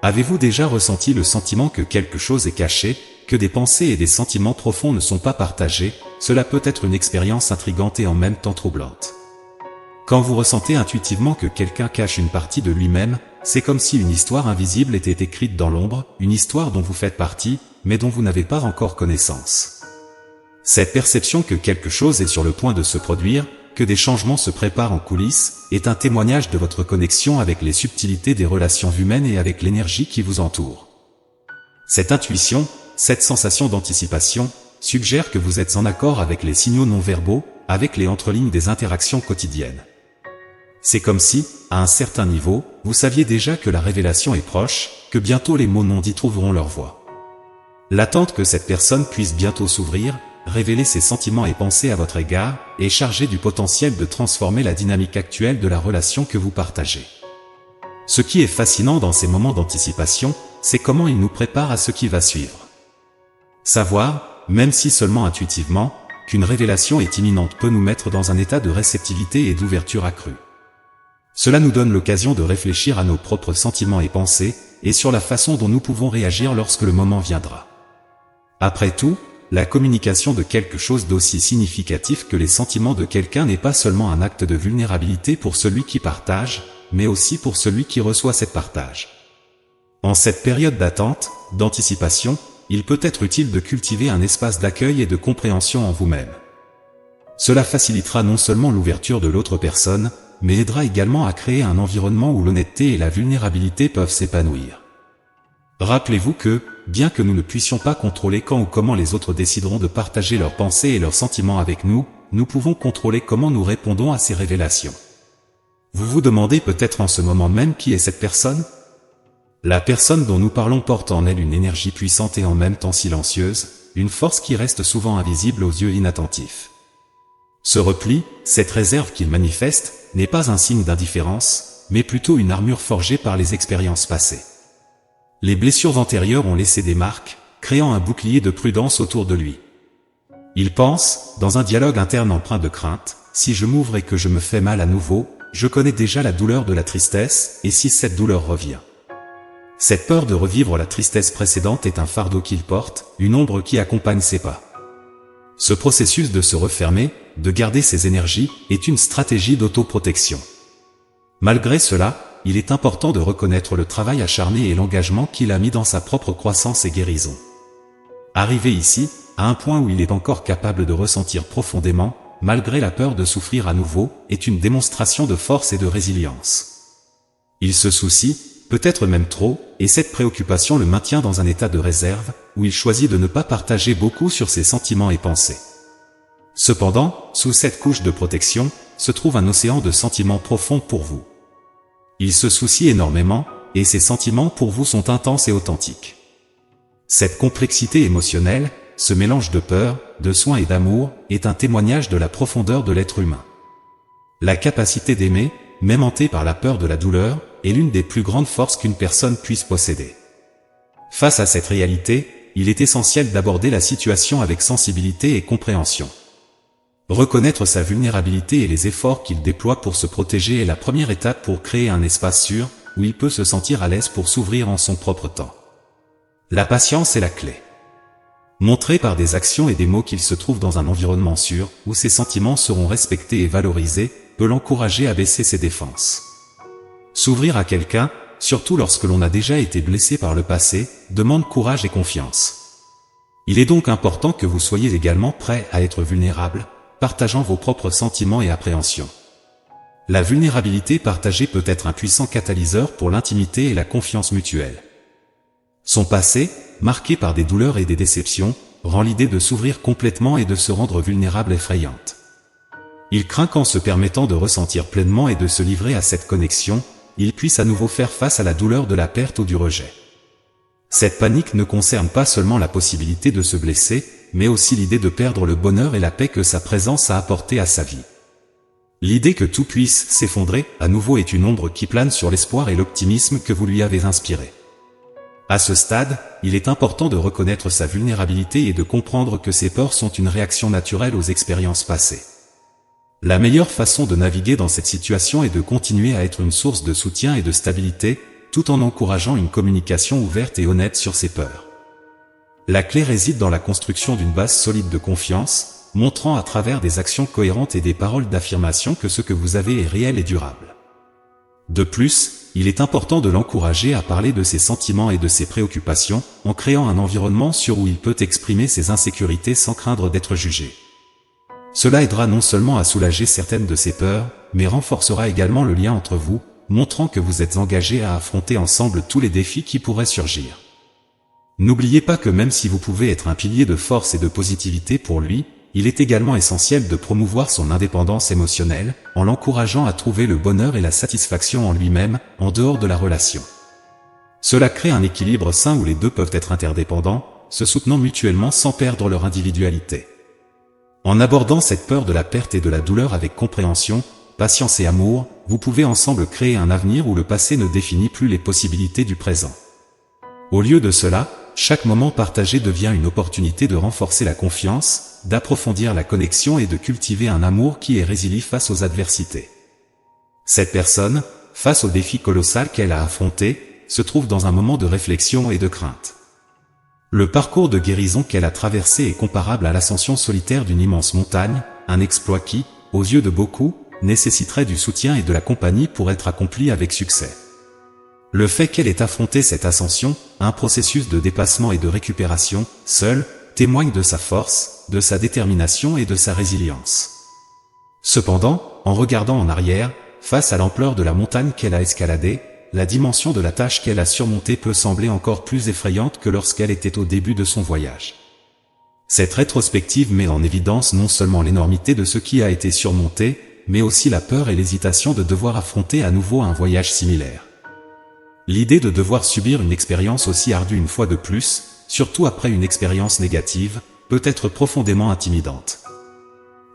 Avez-vous déjà ressenti le sentiment que quelque chose est caché, que des pensées et des sentiments profonds ne sont pas partagés? Cela peut être une expérience intrigante et en même temps troublante. Quand vous ressentez intuitivement que quelqu'un cache une partie de lui-même, c'est comme si une histoire invisible était écrite dans l'ombre, une histoire dont vous faites partie, mais dont vous n'avez pas encore connaissance. Cette perception que quelque chose est sur le point de se produire, que des changements se préparent en coulisses, est un témoignage de votre connexion avec les subtilités des relations humaines et avec l'énergie qui vous entoure. Cette intuition, cette sensation d'anticipation, suggère que vous êtes en accord avec les signaux non-verbaux, avec les entrelignes des interactions quotidiennes. C'est comme si, à un certain niveau, vous saviez déjà que la révélation est proche, que bientôt les mots non dits trouveront leur voie. L'attente que cette personne puisse bientôt s'ouvrir, révéler ses sentiments et pensées à votre égard, est chargée du potentiel de transformer la dynamique actuelle de la relation que vous partagez. Ce qui est fascinant dans ces moments d'anticipation, c'est comment ils nous préparent à ce qui va suivre. Savoir, même si seulement intuitivement, qu'une révélation est imminente peut nous mettre dans un état de réceptivité et d'ouverture accrue. Cela nous donne l'occasion de réfléchir à nos propres sentiments et pensées, et sur la façon dont nous pouvons réagir lorsque le moment viendra. Après tout, la communication de quelque chose d'aussi significatif que les sentiments de quelqu'un n'est pas seulement un acte de vulnérabilité pour celui qui partage, mais aussi pour celui qui reçoit cette partage. En cette période d'attente, d'anticipation, il peut être utile de cultiver un espace d'accueil et de compréhension en vous-même. Cela facilitera non seulement l'ouverture de l'autre personne, mais aidera également à créer un environnement où l'honnêteté et la vulnérabilité peuvent s'épanouir. Rappelez-vous que, bien que nous ne puissions pas contrôler quand ou comment les autres décideront de partager leurs pensées et leurs sentiments avec nous, nous pouvons contrôler comment nous répondons à ces révélations. Vous vous demandez peut-être en ce moment même qui est cette personne? La personne dont nous parlons porte en elle une énergie puissante et en même temps silencieuse, une force qui reste souvent invisible aux yeux inattentifs. Ce repli, cette réserve qu'il manifeste, n'est pas un signe d'indifférence, mais plutôt une armure forgée par les expériences passées. Les blessures antérieures ont laissé des marques, créant un bouclier de prudence autour de lui. Il pense, dans un dialogue interne empreint de crainte, si je m'ouvre et que je me fais mal à nouveau, je connais déjà la douleur de la tristesse, et si cette douleur revient. Cette peur de revivre la tristesse précédente est un fardeau qu'il porte, une ombre qui accompagne ses pas. Ce processus de se refermer, de garder ses énergies, est une stratégie d'autoprotection. Malgré cela, il est important de reconnaître le travail acharné et l'engagement qu'il a mis dans sa propre croissance et guérison. Arrivé ici, à un point où il est encore capable de ressentir profondément, malgré la peur de souffrir à nouveau, est une démonstration de force et de résilience. Il se soucie, peut-être même trop, et cette préoccupation le maintient dans un état de réserve, où il choisit de ne pas partager beaucoup sur ses sentiments et pensées. Cependant, sous cette couche de protection, se trouve un océan de sentiments profonds pour vous. Il se soucie énormément, et ses sentiments pour vous sont intenses et authentiques. Cette complexité émotionnelle, ce mélange de peur, de soin et d'amour, est un témoignage de la profondeur de l'être humain. La capacité d'aimer, même hantée par la peur de la douleur, est l'une des plus grandes forces qu'une personne puisse posséder. Face à cette réalité, il est essentiel d'aborder la situation avec sensibilité et compréhension. Reconnaître sa vulnérabilité et les efforts qu'il déploie pour se protéger est la première étape pour créer un espace sûr, où il peut se sentir à l'aise pour s'ouvrir en son propre temps. La patience est la clé. Montrer par des actions et des mots qu'il se trouve dans un environnement sûr, où ses sentiments seront respectés et valorisés, peut l'encourager à baisser ses défenses. S'ouvrir à quelqu'un, surtout lorsque l'on a déjà été blessé par le passé, demande courage et confiance. Il est donc important que vous soyez également prêt à être vulnérable, partageant vos propres sentiments et appréhensions. La vulnérabilité partagée peut être un puissant catalyseur pour l'intimité et la confiance mutuelle. Son passé, marqué par des douleurs et des déceptions, rend l'idée de s'ouvrir complètement et de se rendre vulnérable effrayante. Il craint qu'en se permettant de ressentir pleinement et de se livrer à cette connexion, il puisse à nouveau faire face à la douleur de la perte ou du rejet. Cette panique ne concerne pas seulement la possibilité de se blesser, mais aussi l'idée de perdre le bonheur et la paix que sa présence a apporté à sa vie. L'idée que tout puisse s'effondrer, à nouveau, est une ombre qui plane sur l'espoir et l'optimisme que vous lui avez inspirés. À ce stade, il est important de reconnaître sa vulnérabilité et de comprendre que ces peurs sont une réaction naturelle aux expériences passées. La meilleure façon de naviguer dans cette situation est de continuer à être une source de soutien et de stabilité, tout en encourageant une communication ouverte et honnête sur ses peurs. La clé réside dans la construction d'une base solide de confiance, montrant à travers des actions cohérentes et des paroles d'affirmation que ce que vous avez est réel et durable. De plus, il est important de l'encourager à parler de ses sentiments et de ses préoccupations, en créant un environnement sûr où il peut exprimer ses insécurités sans craindre d'être jugé. Cela aidera non seulement à soulager certaines de ses peurs, mais renforcera également le lien entre vous, montrant que vous êtes engagés à affronter ensemble tous les défis qui pourraient surgir. N'oubliez pas que même si vous pouvez être un pilier de force et de positivité pour lui, il est également essentiel de promouvoir son indépendance émotionnelle, en l'encourageant à trouver le bonheur et la satisfaction en lui-même, en dehors de la relation. Cela crée un équilibre sain où les deux peuvent être interdépendants, se soutenant mutuellement sans perdre leur individualité. En abordant cette peur de la perte et de la douleur avec compréhension, patience et amour, vous pouvez ensemble créer un avenir où le passé ne définit plus les possibilités du présent. Au lieu de cela, chaque moment partagé devient une opportunité de renforcer la confiance, d'approfondir la connexion et de cultiver un amour qui est résilient face aux adversités. Cette personne, face au défi colossal qu'elle a affronté, se trouve dans un moment de réflexion et de crainte. Le parcours de guérison qu'elle a traversé est comparable à l'ascension solitaire d'une immense montagne, un exploit qui, aux yeux de beaucoup, nécessiterait du soutien et de la compagnie pour être accompli avec succès. Le fait qu'elle ait affronté cette ascension, un processus de dépassement et de récupération, seul, témoigne de sa force, de sa détermination et de sa résilience. Cependant, en regardant en arrière, face à l'ampleur de la montagne qu'elle a escaladée, la dimension de la tâche qu'elle a surmontée peut sembler encore plus effrayante que lorsqu'elle était au début de son voyage. Cette rétrospective met en évidence non seulement l'énormité de ce qui a été surmonté, mais aussi la peur et l'hésitation de devoir affronter à nouveau un voyage similaire. L'idée de devoir subir une expérience aussi ardue une fois de plus, surtout après une expérience négative, peut être profondément intimidante.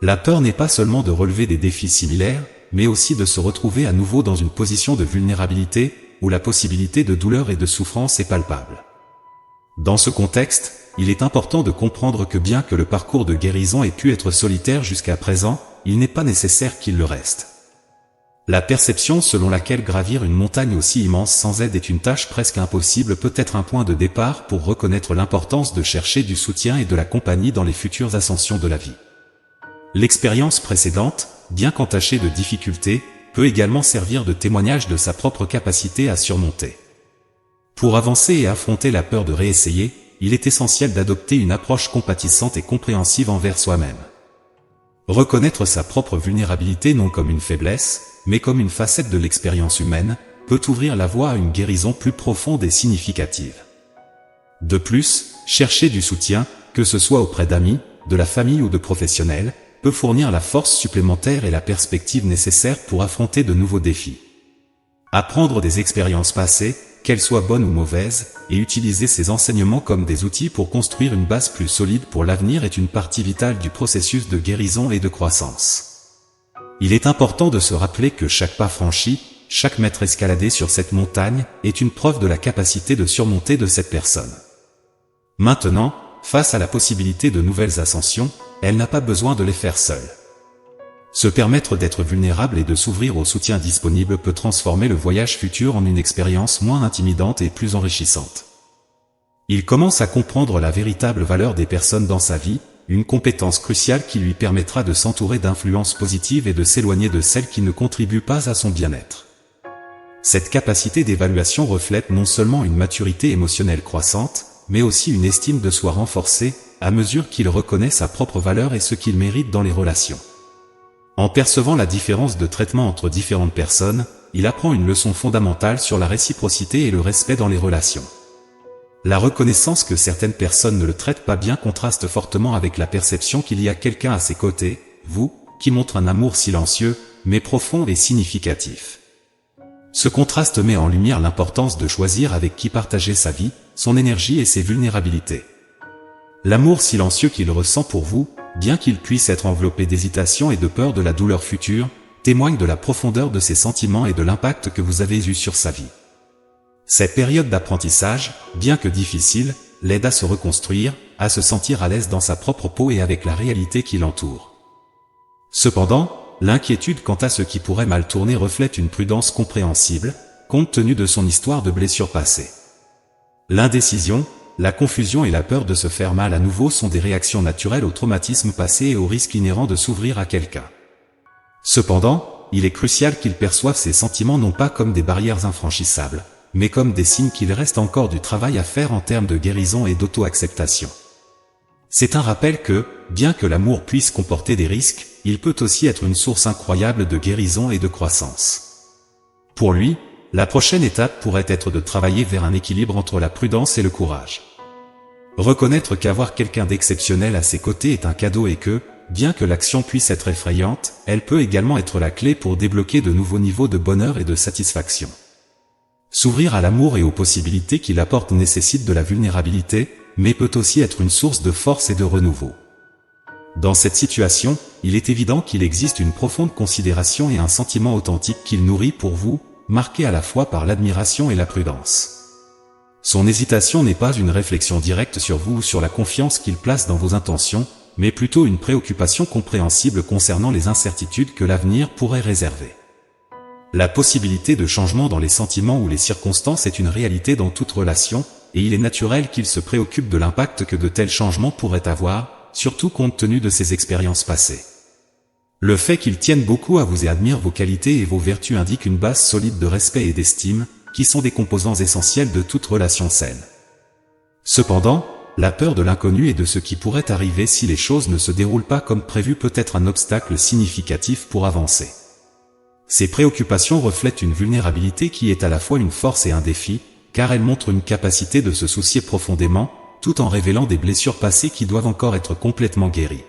La peur n'est pas seulement de relever des défis similaires, mais aussi de se retrouver à nouveau dans une position de vulnérabilité, où la possibilité de douleur et de souffrance est palpable. Dans ce contexte, il est important de comprendre que bien que le parcours de guérison ait pu être solitaire jusqu'à présent, il n'est pas nécessaire qu'il le reste. La perception selon laquelle gravir une montagne aussi immense sans aide est une tâche presque impossible peut être un point de départ pour reconnaître l'importance de chercher du soutien et de la compagnie dans les futures ascensions de la vie. L'expérience précédente, bien qu'entachée de difficultés, peut également servir de témoignage de sa propre capacité à surmonter. Pour avancer et affronter la peur de réessayer, il est essentiel d'adopter une approche compatissante et compréhensive envers soi-même. Reconnaître sa propre vulnérabilité non comme une faiblesse, mais comme une facette de l'expérience humaine, peut ouvrir la voie à une guérison plus profonde et significative. De plus, chercher du soutien, que ce soit auprès d'amis, de la famille ou de professionnels, peut fournir la force supplémentaire et la perspective nécessaire pour affronter de nouveaux défis. Apprendre des expériences passées, qu'elles soient bonnes ou mauvaises, et utiliser ces enseignements comme des outils pour construire une base plus solide pour l'avenir est une partie vitale du processus de guérison et de croissance. Il est important de se rappeler que chaque pas franchi, chaque mètre escaladé sur cette montagne, est une preuve de la capacité de surmonter de cette personne. Maintenant, face à la possibilité de nouvelles ascensions, elle n'a pas besoin de les faire seule. Se permettre d'être vulnérable et de s'ouvrir au soutien disponible peut transformer le voyage futur en une expérience moins intimidante et plus enrichissante. Il commence à comprendre la véritable valeur des personnes dans sa vie, une compétence cruciale qui lui permettra de s'entourer d'influences positives et de s'éloigner de celles qui ne contribuent pas à son bien-être. Cette capacité d'évaluation reflète non seulement une maturité émotionnelle croissante, mais aussi une estime de soi renforcée, à mesure qu'il reconnaît sa propre valeur et ce qu'il mérite dans les relations. En percevant la différence de traitement entre différentes personnes, il apprend une leçon fondamentale sur la réciprocité et le respect dans les relations. La reconnaissance que certaines personnes ne le traitent pas bien contraste fortement avec la perception qu'il y a quelqu'un à ses côtés, vous, qui montre un amour silencieux, mais profond et significatif. Ce contraste met en lumière l'importance de choisir avec qui partager sa vie, son énergie et ses vulnérabilités. L'amour silencieux qu'il ressent pour vous, bien qu'il puisse être enveloppé d'hésitation et de peur de la douleur future, témoigne de la profondeur de ses sentiments et de l'impact que vous avez eu sur sa vie. Cette période d'apprentissage, bien que difficile, l'aide à se reconstruire, à se sentir à l'aise dans sa propre peau et avec la réalité qui l'entoure. Cependant, l'inquiétude quant à ce qui pourrait mal tourner reflète une prudence compréhensible, compte tenu de son histoire de blessures passées. L'indécision, la confusion et la peur de se faire mal à nouveau sont des réactions naturelles au traumatisme passé et au risque inhérent de s'ouvrir à quelqu'un. Cependant, il est crucial qu'il perçoive ces sentiments non pas comme des barrières infranchissables, mais comme des signes qu'il reste encore du travail à faire en termes de guérison et d'auto-acceptation. C'est un rappel que, bien que l'amour puisse comporter des risques, il peut aussi être une source incroyable de guérison et de croissance. Pour lui, la prochaine étape pourrait être de travailler vers un équilibre entre la prudence et le courage. Reconnaître qu'avoir quelqu'un d'exceptionnel à ses côtés est un cadeau et que, bien que l'action puisse être effrayante, elle peut également être la clé pour débloquer de nouveaux niveaux de bonheur et de satisfaction. S'ouvrir à l'amour et aux possibilités qu'il apporte nécessite de la vulnérabilité, mais peut aussi être une source de force et de renouveau. Dans cette situation, il est évident qu'il existe une profonde considération et un sentiment authentique qu'il nourrit pour vous, marqué à la fois par l'admiration et la prudence. Son hésitation n'est pas une réflexion directe sur vous ou sur la confiance qu'il place dans vos intentions, mais plutôt une préoccupation compréhensible concernant les incertitudes que l'avenir pourrait réserver. La possibilité de changement dans les sentiments ou les circonstances est une réalité dans toute relation, et il est naturel qu'il se préoccupe de l'impact que de tels changements pourraient avoir, surtout compte tenu de ses expériences passées. Le fait qu'il tienne beaucoup à vous et admire vos qualités et vos vertus indique une base solide de respect et d'estime, qui sont des composants essentiels de toute relation saine. Cependant, la peur de l'inconnu et de ce qui pourrait arriver si les choses ne se déroulent pas comme prévu peut être un obstacle significatif pour avancer. Ces préoccupations reflètent une vulnérabilité qui est à la fois une force et un défi, car elles montrent une capacité de se soucier profondément, tout en révélant des blessures passées qui doivent encore être complètement guéries.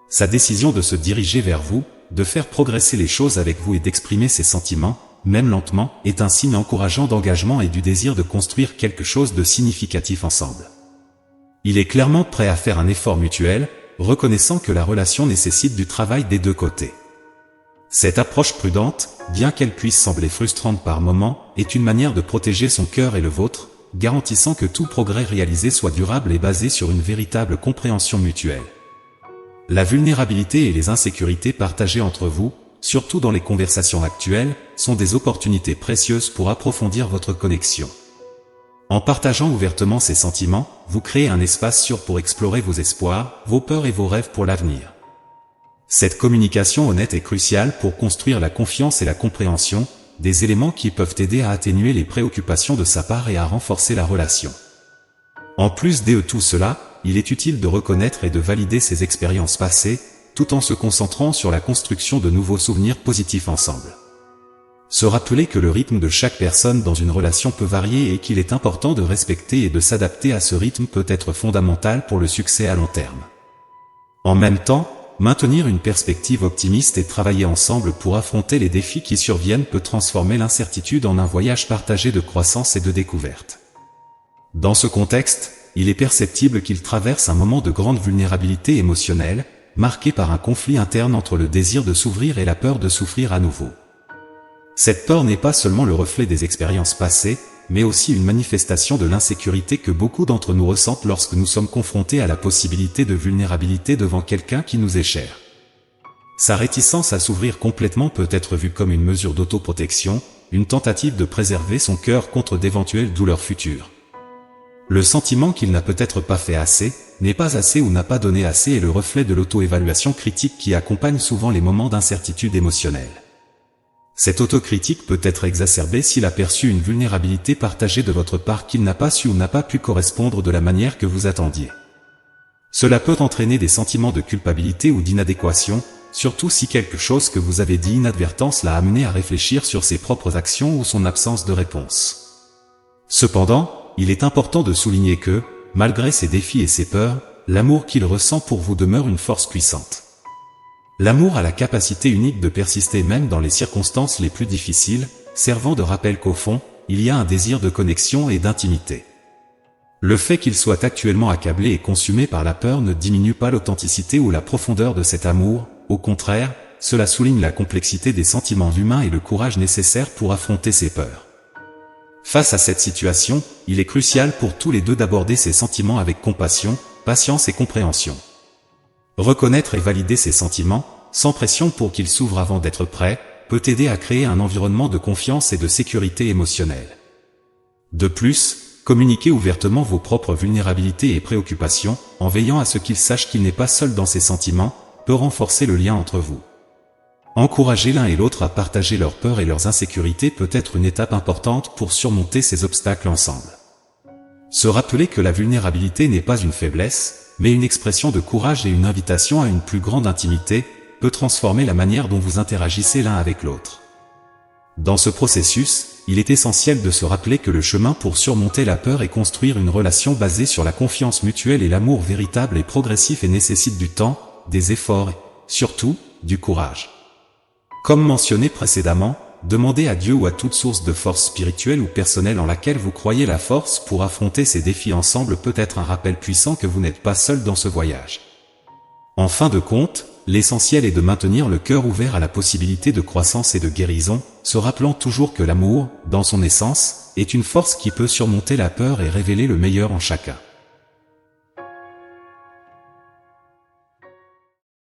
Sa décision de se diriger vers vous, de faire progresser les choses avec vous et d'exprimer ses sentiments, même lentement, est un signe encourageant d'engagement et du désir de construire quelque chose de significatif ensemble. Il est clairement prêt à faire un effort mutuel, reconnaissant que la relation nécessite du travail des deux côtés. Cette approche prudente, bien qu'elle puisse sembler frustrante par moments, est une manière de protéger son cœur et le vôtre, garantissant que tout progrès réalisé soit durable et basé sur une véritable compréhension mutuelle. La vulnérabilité et les insécurités partagées entre vous, surtout dans les conversations actuelles, sont des opportunités précieuses pour approfondir votre connexion. En partageant ouvertement ces sentiments, vous créez un espace sûr pour explorer vos espoirs, vos peurs et vos rêves pour l'avenir. Cette communication honnête est cruciale pour construire la confiance et la compréhension, des éléments qui peuvent aider à atténuer les préoccupations de sa part et à renforcer la relation. En plus de tout cela, il est utile de reconnaître et de valider ses expériences passées, tout en se concentrant sur la construction de nouveaux souvenirs positifs ensemble. Se rappeler que le rythme de chaque personne dans une relation peut varier et qu'il est important de respecter et de s'adapter à ce rythme peut être fondamental pour le succès à long terme. En même temps, maintenir une perspective optimiste et travailler ensemble pour affronter les défis qui surviennent peut transformer l'incertitude en un voyage partagé de croissance et de découverte. Dans ce contexte, il est perceptible qu'il traverse un moment de grande vulnérabilité émotionnelle, marqué par un conflit interne entre le désir de s'ouvrir et la peur de souffrir à nouveau. Cette peur n'est pas seulement le reflet des expériences passées, mais aussi une manifestation de l'insécurité que beaucoup d'entre nous ressentent lorsque nous sommes confrontés à la possibilité de vulnérabilité devant quelqu'un qui nous est cher. Sa réticence à s'ouvrir complètement peut être vue comme une mesure d'autoprotection, une tentative de préserver son cœur contre d'éventuelles douleurs futures. Le sentiment qu'il n'a peut-être pas fait assez, n'est pas assez ou n'a pas donné assez est le reflet de l'auto-évaluation critique qui accompagne souvent les moments d'incertitude émotionnelle. Cette autocritique peut être exacerbée s'il a perçu une vulnérabilité partagée de votre part qu'il n'a pas su ou n'a pas pu correspondre de la manière que vous attendiez. Cela peut entraîner des sentiments de culpabilité ou d'inadéquation, surtout si quelque chose que vous avez dit inadvertance l'a amené à réfléchir sur ses propres actions ou son absence de réponse. Cependant, il est important de souligner que, malgré ses défis et ses peurs, l'amour qu'il ressent pour vous demeure une force puissante. L'amour a la capacité unique de persister même dans les circonstances les plus difficiles, servant de rappel qu'au fond, il y a un désir de connexion et d'intimité. Le fait qu'il soit actuellement accablé et consumé par la peur ne diminue pas l'authenticité ou la profondeur de cet amour, au contraire, cela souligne la complexité des sentiments humains et le courage nécessaire pour affronter ces peurs. Face à cette situation, il est crucial pour tous les deux d'aborder ces sentiments avec compassion, patience et compréhension. Reconnaître et valider ces sentiments, sans pression pour qu'ils s'ouvrent avant d'être prêts, peut aider à créer un environnement de confiance et de sécurité émotionnelle. De plus, communiquez ouvertement vos propres vulnérabilités et préoccupations, en veillant à ce qu'il sache qu'il n'est pas seul dans ses sentiments, peut renforcer le lien entre vous. Encourager l'un et l'autre à partager leurs peurs et leurs insécurités peut être une étape importante pour surmonter ces obstacles ensemble. Se rappeler que la vulnérabilité n'est pas une faiblesse, mais une expression de courage et une invitation à une plus grande intimité, peut transformer la manière dont vous interagissez l'un avec l'autre. Dans ce processus, il est essentiel de se rappeler que le chemin pour surmonter la peur et construire une relation basée sur la confiance mutuelle et l'amour véritable et progressif et nécessite du temps, des efforts et, surtout, du courage. Comme mentionné précédemment, demandez à Dieu ou à toute source de force spirituelle ou personnelle en laquelle vous croyez la force pour affronter ces défis ensemble peut être un rappel puissant que vous n'êtes pas seul dans ce voyage. En fin de compte, l'essentiel est de maintenir le cœur ouvert à la possibilité de croissance et de guérison, se rappelant toujours que l'amour, dans son essence, est une force qui peut surmonter la peur et révéler le meilleur en chacun.